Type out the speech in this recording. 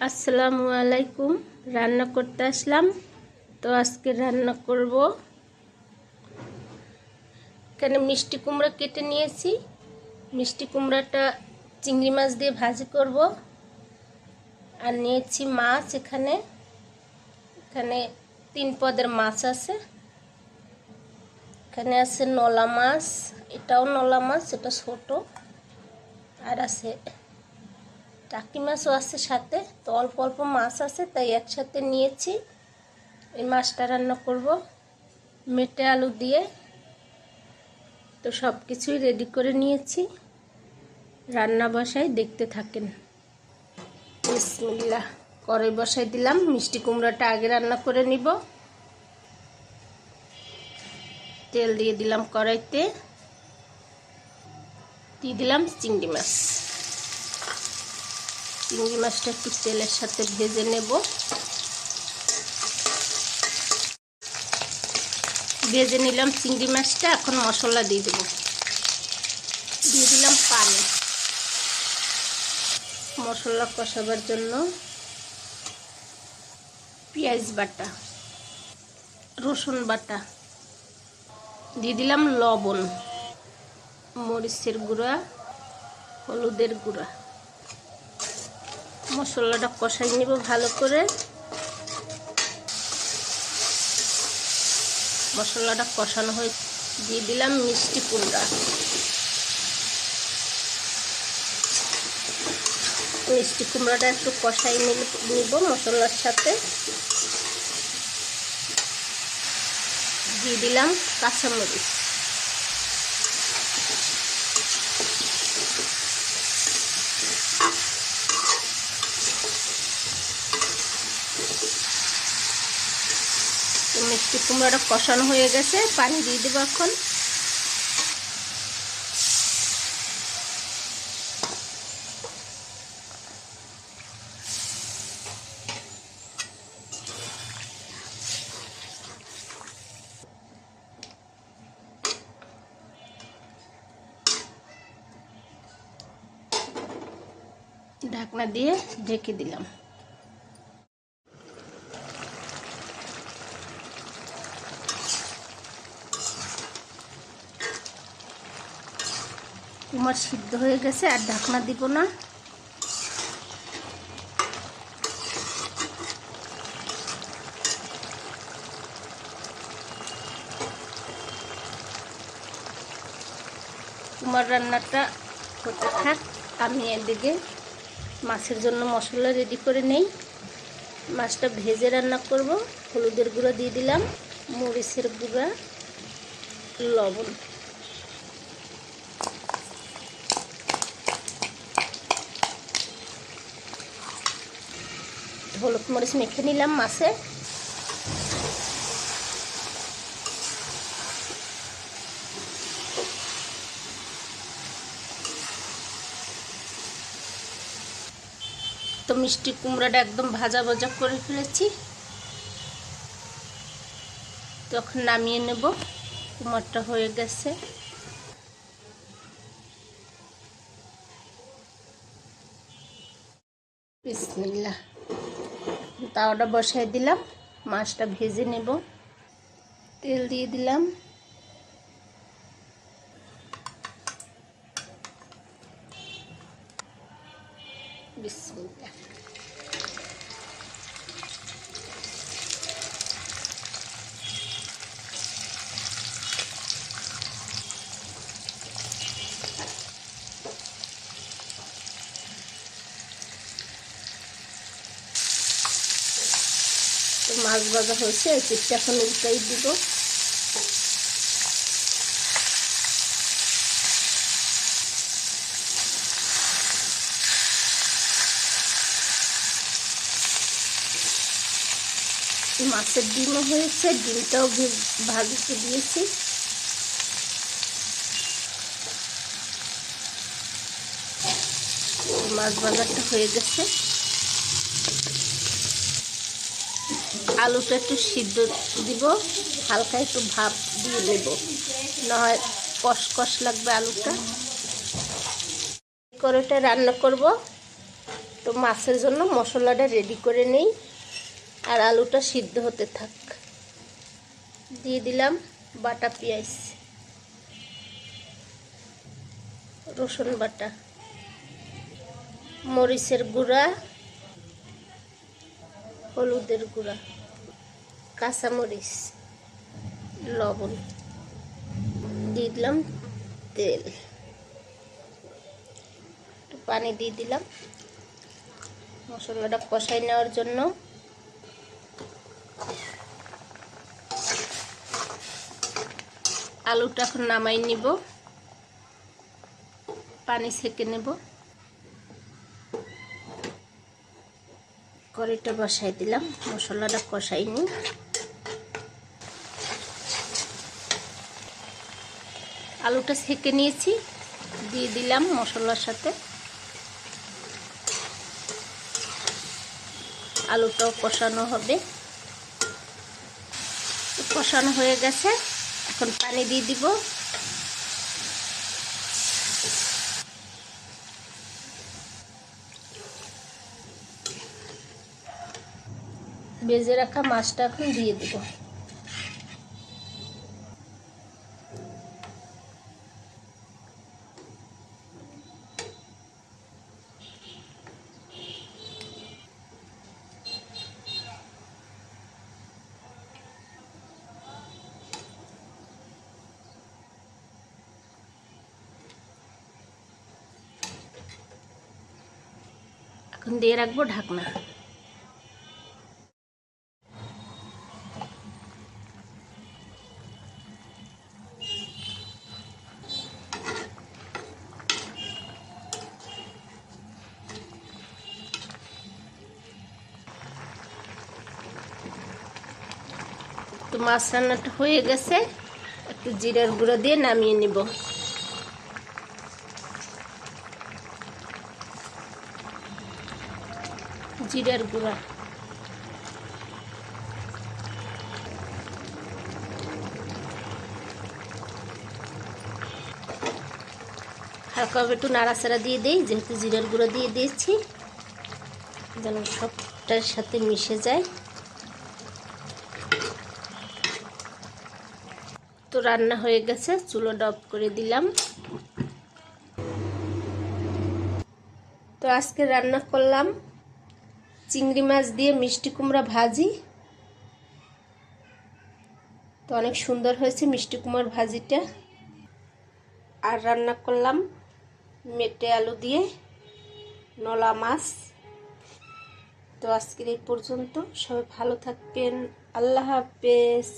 আসসালামু আলাইকুম। রান্না করতে আসলাম। তো আজকে রান্না করব, এখানে মিষ্টি কুমড়া কেটে নিয়েছি। মিষ্টি কুমড়াটা চিংড়ি মাছ দিয়ে ভাজি করব। আর নিয়েছি মাছ, এখানে এখানে 3 পদের মাছ আছে। এখানে আছে নলা মাছ, এটাও নলা মাছ, এটা ছোট। আর আছে টাকি মাছও আছে সাথে। তো অল্প অল্প মাছ আছে, তাই একসাথে নিয়েছি। এই মাছটা রান্না করব মেটে আলু দিয়ে। তো সব কিছুই রেডি করে নিয়েছি, রান্না বসাই, দেখতে থাকেন। বিসমিল্লাহ। কড়াই বসাই দিলাম। মিষ্টি কুমড়াটা আগে রান্না করে নিব। তেল দিয়ে দিলাম কড়াইতে, দিয়ে দিলাম চিংড়ি মাছ। চিংড়ি মাছটা একটু তেলের সাথে ভেজে নেব। ভেজে নিলাম চিংড়ি মাছটা। এখন মশলা দিয়ে দেব। দিয়ে দিলাম পানি। মশলা কষাবার জন্য পেঁয়াজ বাটা, রসুন বাটা, দিয়ে দিলাম লবণ, মরিচের গুঁড়া, হলুদের গুঁড়া। মশলাটা কষাই নেব ভালো করে। মশলাটা কষানো হয়ে দিয়ে দিলাম মিষ্টি কুমড়া। মিষ্টি কুমড়াটা একটু কষাই নিব মশলার সাথে। দিয়ে দিলাম কাঁচামরিচ। মিষ্টি কুমড়াটা কষানো হয়ে গেছে, পানি দিয়ে দেবো এখন। ঢাকনা দিয়ে ঢেকে দিলাম। কুমড়া সিদ্ধ হয়ে গেছে, আর ঢাকনা দিব না। কুমড়া রান্নাটা হতে থাক, আমি এদিকে মাছের জন্য মশলা রেডি করে নেই। মাছটা ভেজে রান্না করব। হলুদের গুঁড়া দিয়ে দিলাম, মরিচের গুঁড়া, লবণ। হলুদ মরিচ মেখে নিলাম মাছে। তো মিষ্টি কুমড়াটা একদম ভাজা ভাজা করে ফেলেছি। তখন নামিয়ে নেব। কুমড়াটা হয়ে গেছে। বিসমিল্লাহ। তাওয়াটা বসাই দিলাম, মাছটা ভেজে নেব। তেল দিয়ে দিলাম। বিসমিল্লাহ। তো মাছ ভাজা হয়েছে, এই পিঠটা এখন উল্টাই দিব। মাছের ডিমও হয়েছে, ডিমটাও ভাজিতে দিয়েছি। মাছ ভাজাটা হয়ে গেছে। আলুটা একটু সিদ্ধ দিব, হালকা একটু ভাপ দিয়ে নেব, নয় কষকষ লাগবে আলুটা। কড়াইটা রান্না করব। তো তো মাছের জন্য মশলাটা রেডি করে নেই, আর আলুটা সিদ্ধ হতে থাক। দিয়ে দিলাম বাটা পেঁয়াজ, রসুন বাটা, মরিচের গুঁড়া, হলুদের গুঁড়া, কাঁচামরিচ, লবণ, দিয়ে দিলাম তেল, একটু পানি দিয়ে দিলাম মশলাটা কষাই নেওয়ার জন্য। আলুটা এখন নামাই নিব, পানি ছেঁকে নেব। কড়াইটা বসাই দিলাম, মশলাটা কষাই নিই। আলুটা ছেঁকে নিয়েছি, দিয়ে দিলাম মশলার সাথে। আলুটাও কষানো হবে। কষানো হয়ে গেছে, এখন পানি দিয়ে দিব। ভেজে রাখা মাছটা এখন দিয়ে দিব। এখন দিয়ে রাখবো ঢাকনা। তো মাছ রান্নাটা হয়ে গেছে, একটু জিরার গুঁড়ো দিয়ে নামিয়ে নিব। জিরার গুঁড়া, হালকা একটু নাড়াচাড়া দিয়ে দিই, যেহেতু জিরার গুঁড়ো দিয়ে দিয়েছি, যেন সবটার সাথে মিশে যায়। তো রান্না হয়ে গেছে, চুলোটা অফ করে দিলাম। তো আজকে রান্না করলাম চিংড়ি মাছ দিয়ে মিষ্টি কুমড়া ভাজি। তো অনেক সুন্দর হয়েছে মিষ্টি কুমড়ার ভাজিটা। আর রান্না করলাম মেটে আলু দিয়ে নলা মাছ। তো আজকের এই পর্যন্ত, সবাই ভালো থাকবেন, আল্লাহ হাফেজ।